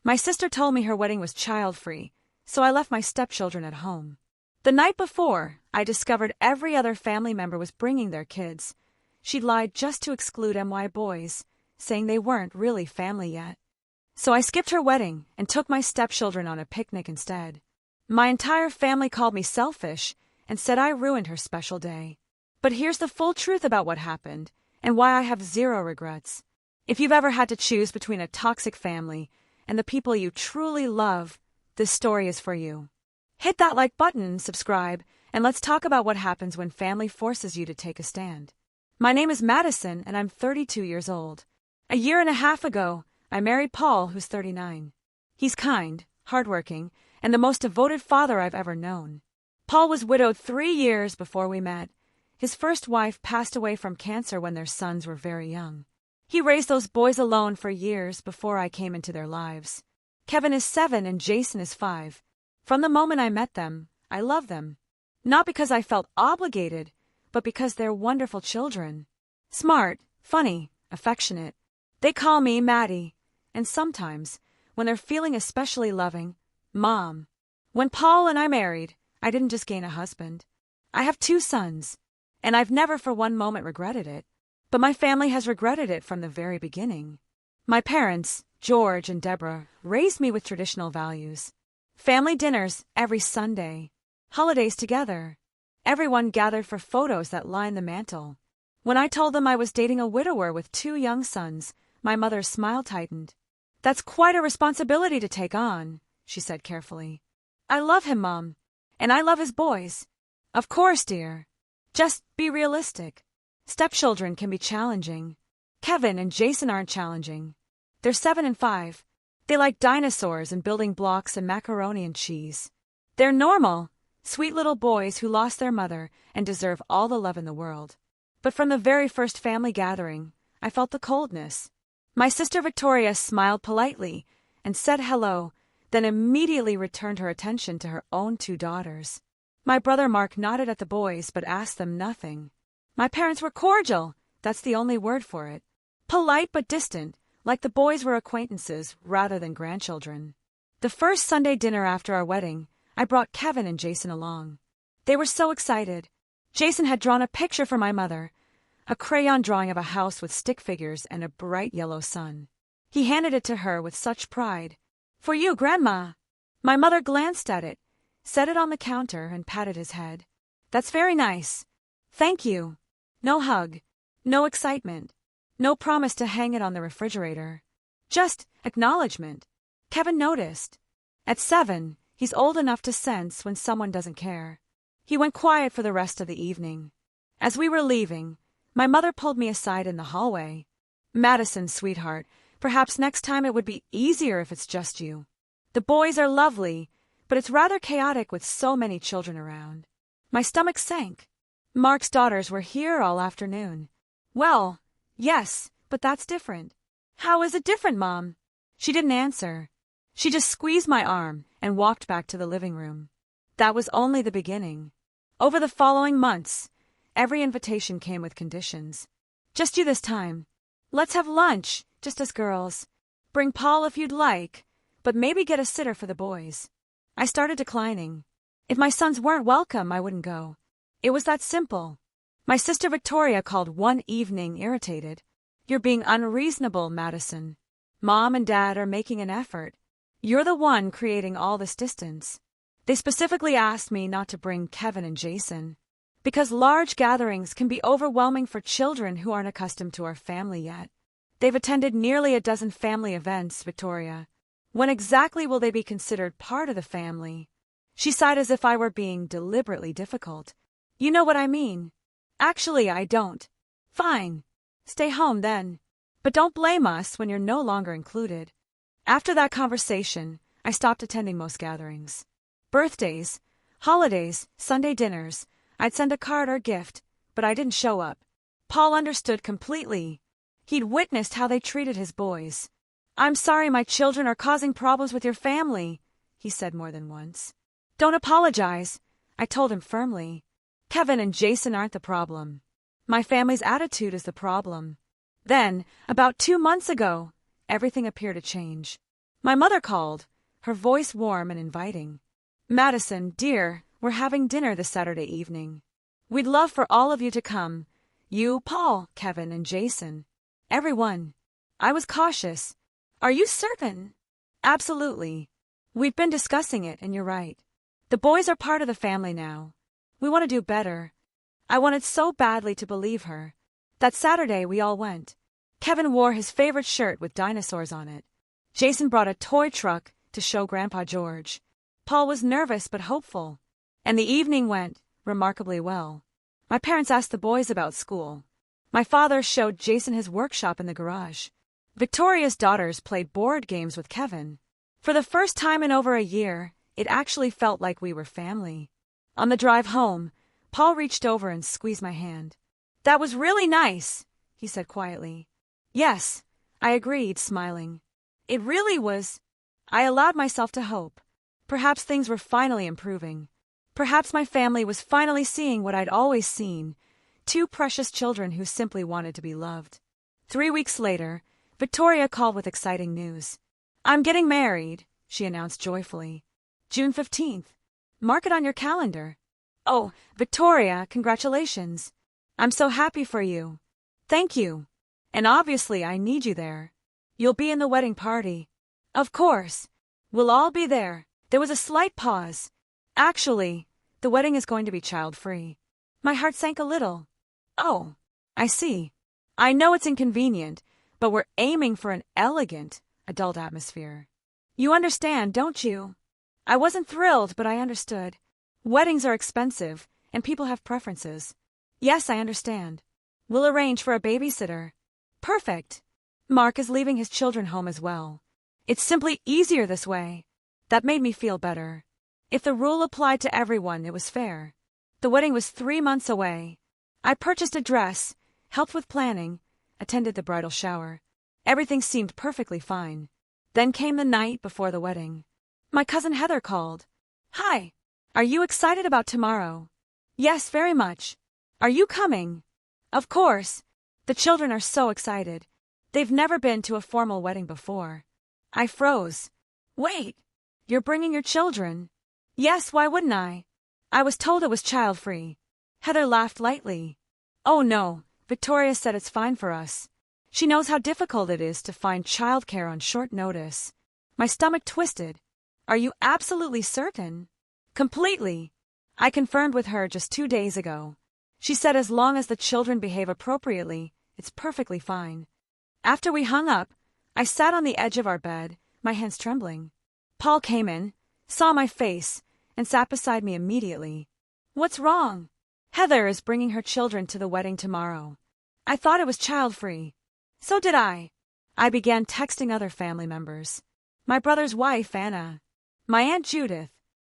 My sister told me her wedding was child-free, so I left my stepchildren at home. The night before, I discovered every other family member was bringing their kids. She'd lied just to exclude MY boys, saying they weren't really family yet. So I skipped her wedding and took my stepchildren on a picnic instead. My entire family called me selfish and said I ruined her special day. But here's the full truth about what happened and why I have zero regrets. If you've ever had to choose between a toxic family and the people you truly love, this story is for you. Hit that like button and subscribe, and let's talk about what happens when family forces you to take a stand. My name is Madison, and I'm 32 years old. A year and a half ago, I married Paul, who's 39. He's kind, hardworking, and the most devoted father I've ever known. Paul was widowed 3 years before we met. His first wife passed away from cancer when their sons were very young. He raised those boys alone for years before I came into their lives. Kevin is 7 and Jason is 5. From the moment I met them, I love them. Not because I felt obligated, but because they're wonderful children. Smart, funny, affectionate. They call me Maddie, and sometimes, when they're feeling especially loving, Mom. When Paul and I married, I didn't just gain a husband. I have 2 sons, and I've never for one moment regretted it. But my family has regretted it from the very beginning. My parents, George and Deborah, raised me with traditional values. Family dinners every Sunday. Holidays together. Everyone gathered for photos that lined the mantel. When I told them I was dating a widower with 2 young sons, my mother's smile tightened. That's quite a responsibility to take on, she said carefully. I love him, Mom, and I love his boys. Of course, dear. Just be realistic. Stepchildren can be challenging. Kevin and Jason aren't challenging. They're 7 and 5. They like dinosaurs and building blocks and macaroni and cheese. They're normal, sweet little boys who lost their mother and deserve all the love in the world. But from the very first family gathering, I felt the coldness. My sister Victoria smiled politely and said hello, then immediately returned her attention to her own 2 daughters. My brother Mark nodded at the boys but asked them nothing. My parents were cordial, that's the only word for it. Polite but distant, like the boys were acquaintances rather than grandchildren. The first Sunday dinner after our wedding, I brought Kevin and Jason along. They were so excited. Jason had drawn a picture for my mother, a crayon drawing of a house with stick figures and a bright yellow sun. He handed it to her with such pride. For you, Grandma. My mother glanced at it, set it on the counter, and patted his head. That's very nice. Thank you. No hug, no excitement, no promise to hang it on the refrigerator. Just acknowledgement. Kevin noticed. At 7, he's old enough to sense when someone doesn't care. He went quiet for the rest of the evening. As we were leaving, my mother pulled me aside in the hallway. Madison, sweetheart, perhaps next time it would be easier if it's just you. The boys are lovely, but it's rather chaotic with so many children around. My stomach sank. Mark's daughters were here all afternoon. Well, yes, but that's different. How is it different, Mom? She didn't answer. She just squeezed my arm and walked back to the living room. That was only the beginning. Over the following months, every invitation came with conditions. Just you this time. Let's have lunch, just us girls. Bring Paul if you'd like, but maybe get a sitter for the boys. I started declining. If my sons weren't welcome, I wouldn't go. It was that simple. My sister Victoria called one evening irritated. You're being unreasonable, Madison. Mom and Dad are making an effort. You're the one creating all this distance. They specifically asked me not to bring Kevin and Jason, because large gatherings can be overwhelming for children who aren't accustomed to our family yet. They've attended nearly a dozen family events, Victoria. When exactly will they be considered part of the family? She sighed as if I were being deliberately difficult. You know what I mean. Actually, I don't. Fine. Stay home then. But don't blame us when you're no longer included. After that conversation, I stopped attending most gatherings. Birthdays, holidays, Sunday dinners, I'd send a card or gift, but I didn't show up. Paul understood completely. He'd witnessed how they treated his boys. I'm sorry my children are causing problems with your family, he said more than once. Don't apologize, I told him firmly. Kevin and Jason aren't the problem. My family's attitude is the problem. Then, about 2 months ago, everything appeared to change. My mother called, her voice warm and inviting. Madison, dear, we're having dinner this Saturday evening. We'd love for all of you to come. You, Paul, Kevin, and Jason. Everyone. I was cautious. Are you certain? Absolutely. We've been discussing it, and you're right. The boys are part of the family now. We want to do better. I wanted so badly to believe her. That Saturday we all went. Kevin wore his favorite shirt with dinosaurs on it. Jason brought a toy truck to show Grandpa George. Paul was nervous but hopeful. And the evening went remarkably well. My parents asked the boys about school. My father showed Jason his workshop in the garage. Victoria's daughters played board games with Kevin. For the first time in over a year, it actually felt like we were family. On the drive home, Paul reached over and squeezed my hand. That was really nice, he said quietly. Yes, I agreed, smiling. It really was. I allowed myself to hope. Perhaps things were finally improving. Perhaps my family was finally seeing what I'd always seen, two precious children who simply wanted to be loved. 3 weeks later, Victoria called with exciting news. I'm getting married, she announced joyfully. June 15th. Mark it on your calendar. Oh, Victoria, congratulations. I'm so happy for you. Thank you. And obviously I need you there. You'll be in the wedding party. Of course. We'll all be there. There was a slight pause. Actually, the wedding is going to be child-free. My heart sank a little. Oh, I see. I know it's inconvenient, but we're aiming for an elegant, adult atmosphere. You understand, don't you? I wasn't thrilled, but I understood. Weddings are expensive, and people have preferences. Yes, I understand. We'll arrange for a babysitter. Perfect. Mark is leaving his children home as well. It's simply easier this way. That made me feel better. If the rule applied to everyone, it was fair. The wedding was 3 months away. I purchased a dress, helped with planning, attended the bridal shower. Everything seemed perfectly fine. Then came the night before the wedding. My cousin Heather called. Hi. Are you excited about tomorrow? Yes, very much. Are you coming? Of course. The children are so excited. They've never been to a formal wedding before. I froze. Wait. You're bringing your children? Yes, why wouldn't I? I was told it was child-free. Heather laughed lightly. Oh no, Victoria said it's fine for us. She knows how difficult it is to find childcare on short notice. My stomach twisted. Are you absolutely certain? Completely. I confirmed with her just 2 days ago. She said as long as the children behave appropriately, it's perfectly fine. After we hung up, I sat on the edge of our bed, my hands trembling. Paul came in, saw my face, and sat beside me immediately. What's wrong? Heather is bringing her children to the wedding tomorrow. I thought it was child-free. So did I. I began texting other family members. My brother's wife, Anna. My Aunt Judith.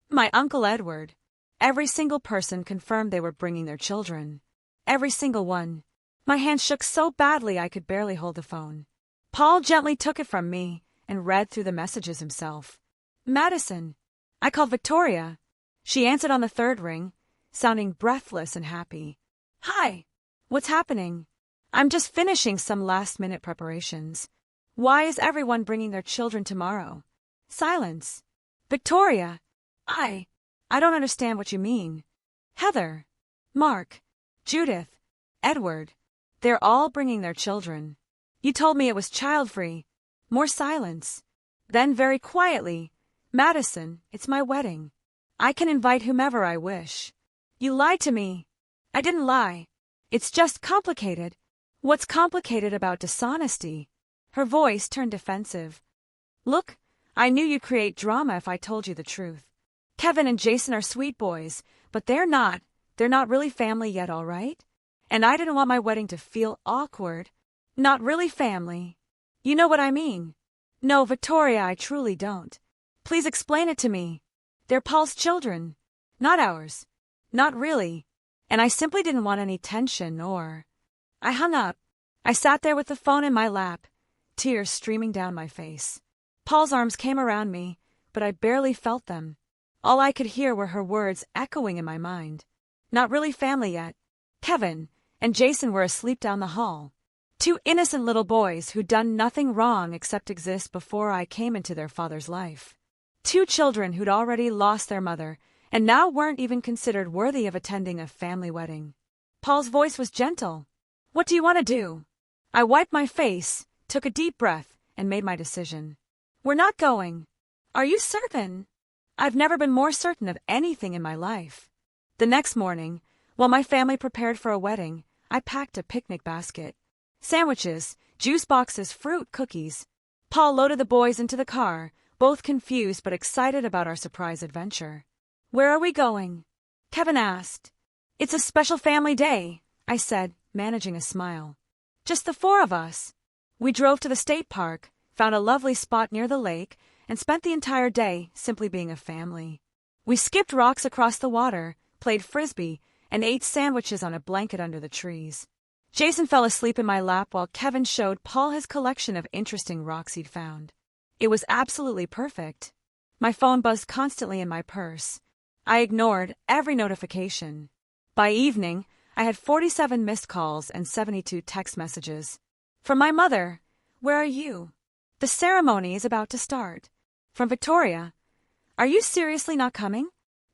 My Uncle Edward. Every single person confirmed they were bringing their children. Every single one. My hands shook so badly I could barely hold the phone. Paul gently took it from me and read through the messages himself. Madison. I called Victoria. She answered on the third ring, sounding breathless and happy. Hi. What's happening? I'm just finishing some last-minute preparations. Why is everyone bringing their children tomorrow? Silence. Victoria. I don't understand what you mean. Heather. Mark. Judith. Edward. They're all bringing their children. You told me it was child-free. More silence. Then very quietly, Madison, it's my wedding. I can invite whomever I wish. You lied to me. I didn't lie. It's just complicated. What's complicated about dishonesty? Her voice turned defensive. Look, I knew you'd create drama if I told you the truth. Kevin and Jason are sweet boys, but they're not. They're not really family yet, all right? And I didn't want my wedding to feel awkward. Not really family. You know what I mean. No, Victoria, I truly don't. Please explain it to me. They're Paul's children. Not ours. Not really. And I simply didn't want any tension or... I hung up. I sat there with the phone in my lap, tears streaming down my face. Paul's arms came around me, but I barely felt them. All I could hear were her words echoing in my mind. Not really family yet. Kevin and Jason were asleep down the hall. Two innocent little boys who'd done nothing wrong except exist before I came into their father's life. Two children who'd already lost their mother and now weren't even considered worthy of attending a family wedding. Paul's voice was gentle. "What do you want to do?" I wiped my face, took a deep breath, and made my decision. "We're not going." "Are you certain?" I've never been more certain of anything in my life. The next morning, while my family prepared for a wedding, I packed a picnic basket. Sandwiches, juice boxes, fruit, cookies. Paul loaded the boys into the car, both confused but excited about our surprise adventure. "Where are we going?" Kevin asked. "It's a special family day," I said, managing a smile. "Just the four of us." We drove to the state park, found a lovely spot near the lake, and spent the entire day simply being a family. We skipped rocks across the water, played frisbee, and ate sandwiches on a blanket under the trees. Jason fell asleep in my lap while Kevin showed Paul his collection of interesting rocks he'd found. It was absolutely perfect. My phone buzzed constantly in my purse. I ignored every notification. By evening, I had 47 missed calls and 72 text messages. From my mother, "Where are you? The ceremony is about to start." From Victoria, "Are you seriously not coming?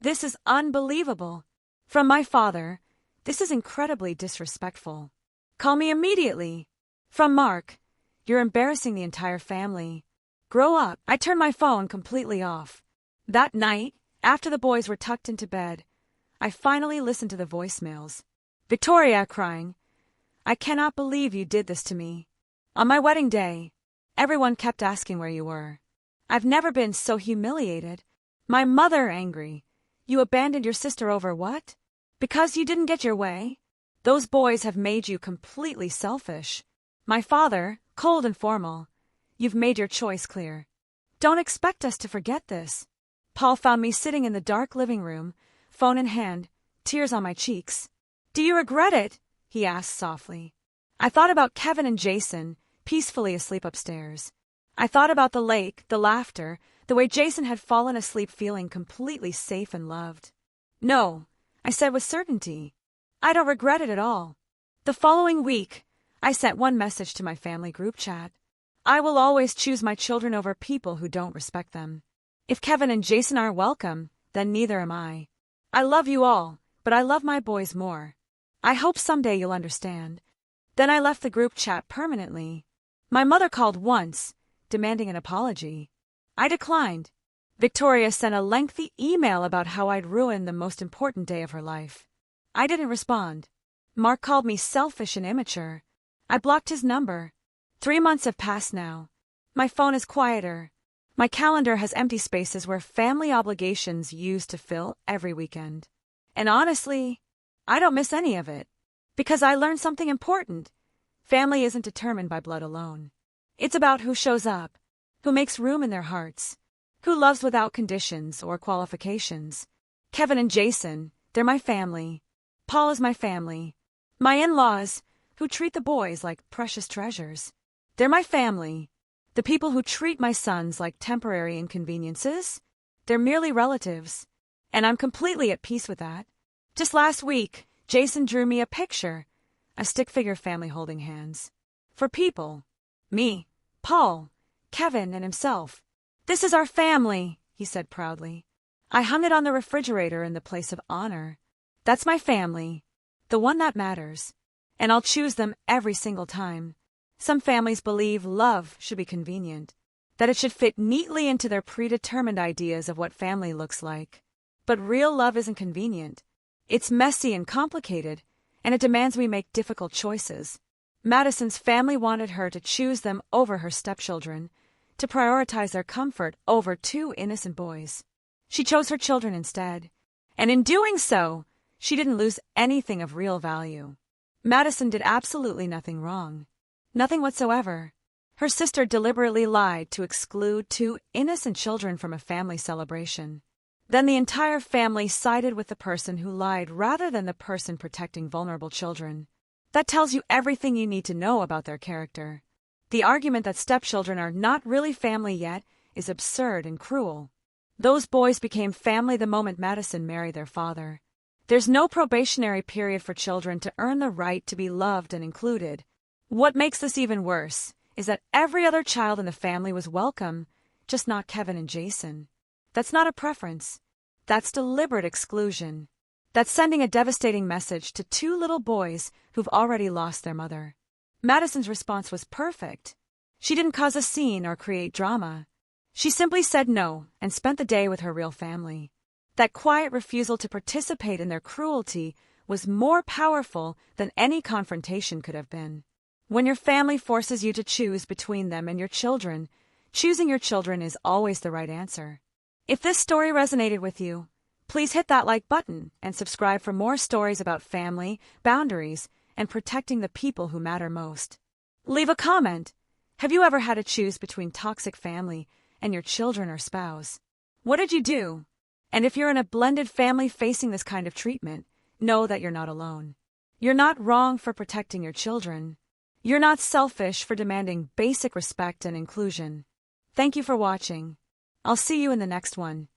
This is unbelievable." From my father, "This is incredibly disrespectful. Call me immediately." From Mark, "You're embarrassing the entire family. Grow up." I turned my phone completely off. That night, after the boys were tucked into bed, I finally listened to the voicemails. Victoria crying, "I cannot believe you did this to me. On my wedding day, everyone kept asking where you were. I've never been so humiliated." My mother angry, "You abandoned your sister over what? Because you didn't get your way? Those boys have made you completely selfish." My father, cold and formal, "You've made your choice clear. Don't expect us to forget this." Paul found me sitting in the dark living room, phone in hand, tears on my cheeks. "Do you regret it?" he asked softly. I thought about Kevin and Jason, peacefully asleep upstairs. I thought about the lake, the laughter, the way Jason had fallen asleep feeling completely safe and loved. "No," I said with certainty. "I don't regret it at all." The following week, I sent one message to my family group chat. "I will always choose my children over people who don't respect them. If Kevin and Jason aren't welcome, then neither am I. I love you all, but I love my boys more. I hope someday you'll understand." Then I left the group chat permanently. My mother called once, demanding an apology. I declined. Victoria sent a lengthy email about how I'd ruined the most important day of her life. I didn't respond. Mark called me selfish and immature. I blocked his number. 3 months have passed now. My phone is quieter. My calendar has empty spaces where family obligations used to fill every weekend. And honestly, I don't miss any of it. Because I learned something important. Family isn't determined by blood alone. It's about who shows up, who makes room in their hearts, who loves without conditions or qualifications. Kevin and Jason, they're my family. Paul is my family. My in-laws, who treat the boys like precious treasures. They're my family. The people who treat my sons like temporary inconveniences, they're merely relatives. And I'm completely at peace with that. Just last week, Jason drew me a picture, a stick figure family holding hands. For people. Me, Paul, Kevin, and himself. "This is our family," he said proudly. I hung it on the refrigerator in the place of honor. That's my family, the one that matters. And I'll choose them every single time. Some families believe love should be convenient, that it should fit neatly into their predetermined ideas of what family looks like. But real love isn't convenient. It's messy and complicated, and it demands we make difficult choices. Madison's family wanted her to choose them over her stepchildren, to prioritize their comfort over 2 innocent boys. She chose her children instead, and in doing so, she didn't lose anything of real value. Madison did absolutely nothing wrong. Nothing whatsoever. Her sister deliberately lied to exclude 2 innocent children from a family celebration. Then the entire family sided with the person who lied rather than the person protecting vulnerable children. That tells you everything you need to know about their character. The argument that stepchildren are not really family yet is absurd and cruel. Those boys became family the moment Madison married their father. There's no probationary period for children to earn the right to be loved and included. What makes this even worse is that every other child in the family was welcome, just not Kevin and Jason. That's not a preference. That's deliberate exclusion. That's sending a devastating message to two little boys who've already lost their mother. Madison's response was perfect. She didn't cause a scene or create drama. She simply said no and spent the day with her real family. That quiet refusal to participate in their cruelty was more powerful than any confrontation could have been. When your family forces you to choose between them and your children, choosing your children is always the right answer. If this story resonated with you, please hit that like button and subscribe for more stories about family, boundaries, and protecting the people who matter most. Leave a comment. Have you ever had to choose between toxic family and your children or spouse? What did you do? And if you're in a blended family facing this kind of treatment, know that you're not alone. You're not wrong for protecting your children. You're not selfish for demanding basic respect and inclusion. Thank you for watching. I'll see you in the next one.